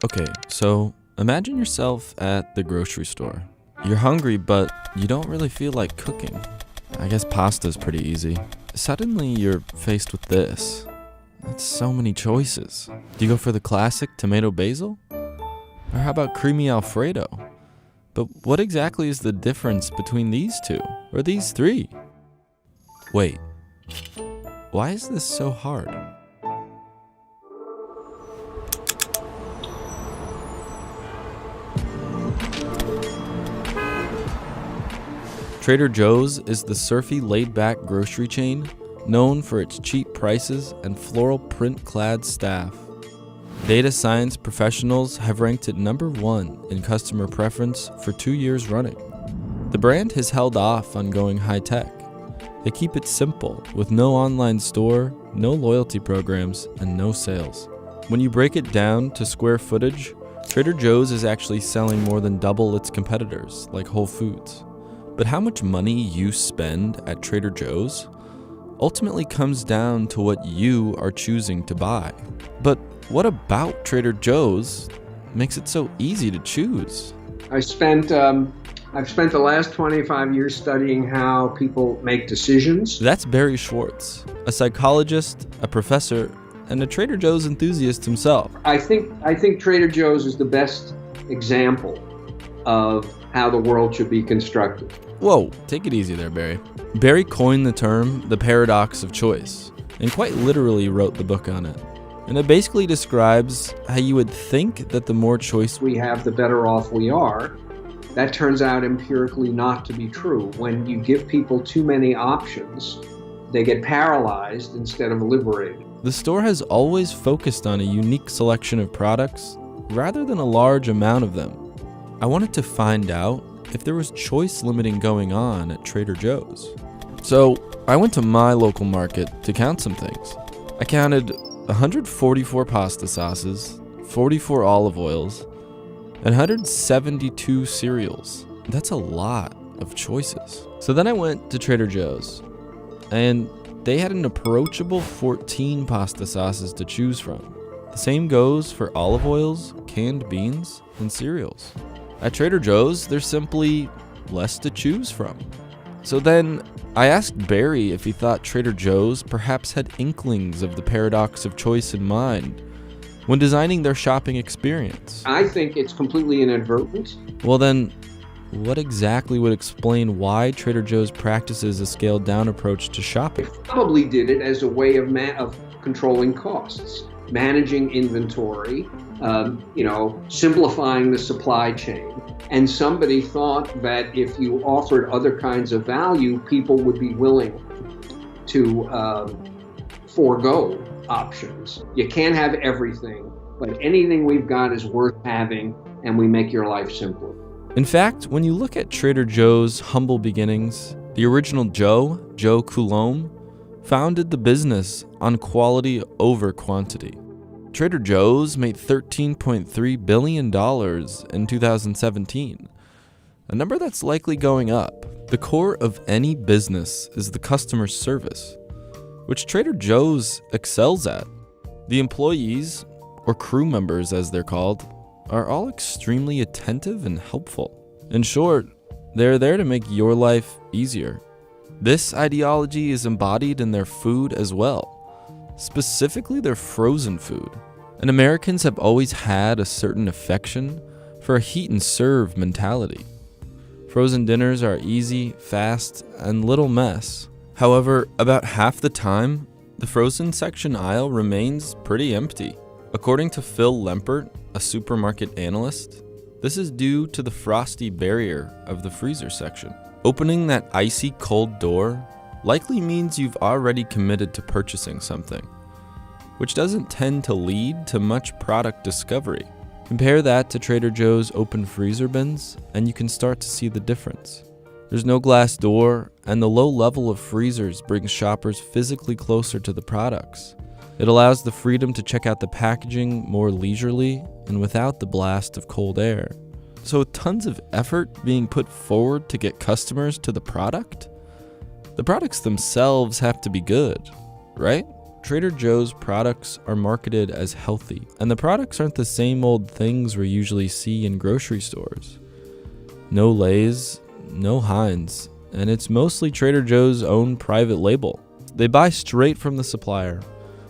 Okay, so imagine yourself at the grocery store. You're hungry, but you don't really feel like cooking. I guess pasta's pretty easy. Suddenly, you're faced with this. That's so many choices. Do you go for the classic tomato basil? Or how about creamy Alfredo? But what exactly is the difference between these two? Or these three? Wait, why is this so hard? Trader Joe's is the surfy, laid-back grocery chain known for its cheap prices and floral print-clad staff. Data science professionals have ranked it number 1 in customer preference for 2 years running. The brand has held off on going high-tech. They keep it simple, with no online store, no loyalty programs, and no sales. When you break it down to square footage, Trader Joe's is actually selling more than double its competitors, like Whole Foods. But how much money you spend at Trader Joe's ultimately comes down to what you are choosing to buy. But what about Trader Joe's makes it so easy to choose? I've spent the last 25 years studying how people make decisions. That's Barry Schwartz, a psychologist, a professor, and a Trader Joe's enthusiast himself. I think Trader Joe's is the best example of how the world should be constructed. Whoa, take it easy there, Barry. Barry coined the term the paradox of choice, and quite literally wrote the book on it. And it basically describes how you would think that the more choice we have, the better off we are. That turns out empirically not to be true. When you give people too many options, they get paralyzed instead of liberated. The store has always focused on a unique selection of products rather than a large amount of them. I wanted to find out if there was choice limiting going on at Trader Joe's. So I went to my local market to count some things. I counted 144 pasta sauces, 44 olive oils, and 172 cereals. That's a lot of choices. So then I went to Trader Joe's, and they had an approachable 14 pasta sauces to choose from. The same goes for olive oils, canned beans, and cereals. At Trader Joe's, there's simply less to choose from. So then I asked Barry if he thought Trader Joe's perhaps had inklings of the paradox of choice in mind when designing their shopping experience. I think it's completely inadvertent. Well then, what exactly would explain why Trader Joe's practices a scaled-down approach to shopping? They probably did it as a way of controlling costs, managing inventory, simplifying the supply chain. And somebody thought that if you offered other kinds of value, people would be willing to forego options. You can't have everything, but anything we've got is worth having, and we make your life simpler. In fact, when you look at Trader Joe's humble beginnings, the original Joe Coulombe, founded the business on quality over quantity. Trader Joe's made $13.3 billion in 2017, a number that's likely going up. The core of any business is the customer service, which Trader Joe's excels at. The employees, or crew members as they're called, are all extremely attentive and helpful. In short, they're there to make your life easier. This ideology is embodied in their food as well, specifically their frozen food. And Americans have always had a certain affection for a heat and serve mentality. Frozen dinners are easy, fast, and little mess. However, about half the time, the frozen section aisle remains pretty empty. According to Phil Lempert, a supermarket analyst, this is due to the frosty barrier of the freezer section. Opening that icy cold door likely means you've already committed to purchasing something, which doesn't tend to lead to much product discovery. Compare that to Trader Joe's open freezer bins, and you can start to see the difference. There's no glass door, and the low level of freezers brings shoppers physically closer to the products. It allows the freedom to check out the packaging more leisurely and without the blast of cold air. So with tons of effort being put forward to get customers to the products themselves have to be good, right? Trader Joe's products are marketed as healthy, and the products aren't the same old things we usually see in grocery stores. No Lay's, no Heinz, and it's mostly Trader Joe's own private label. They buy straight from the supplier,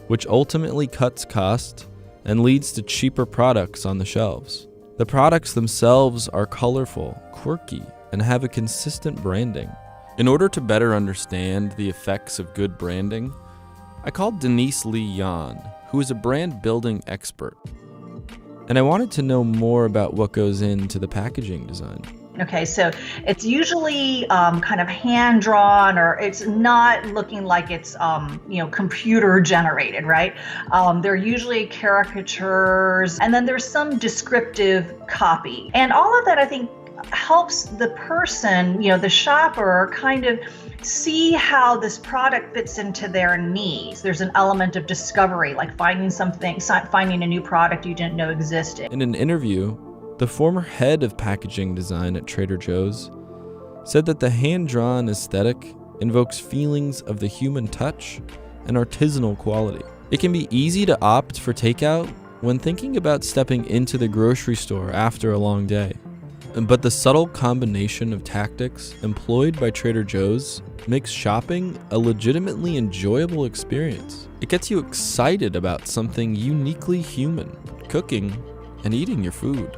which ultimately cuts cost and leads to cheaper products on the shelves. The products themselves are colorful, quirky, and have a consistent branding. In order to better understand the effects of good branding, I called Denise Lee Yan, who is a brand building expert. And I wanted to know more about what goes into the packaging design. Okay, so it's usually kind of hand drawn, or it's not looking like it's computer generated, right? They're usually caricatures, and then there's some descriptive copy, and all of that I think helps the person, the shopper, kind of see how this product fits into their needs. There's an element of discovery, like finding a new product you didn't know existed. In an interview, the former head of packaging design at Trader Joe's said that the hand-drawn aesthetic invokes feelings of the human touch and artisanal quality. It can be easy to opt for takeout when thinking about stepping into the grocery store after a long day. But the subtle combination of tactics employed by Trader Joe's makes shopping a legitimately enjoyable experience. It gets you excited about something uniquely human, cooking and eating your food.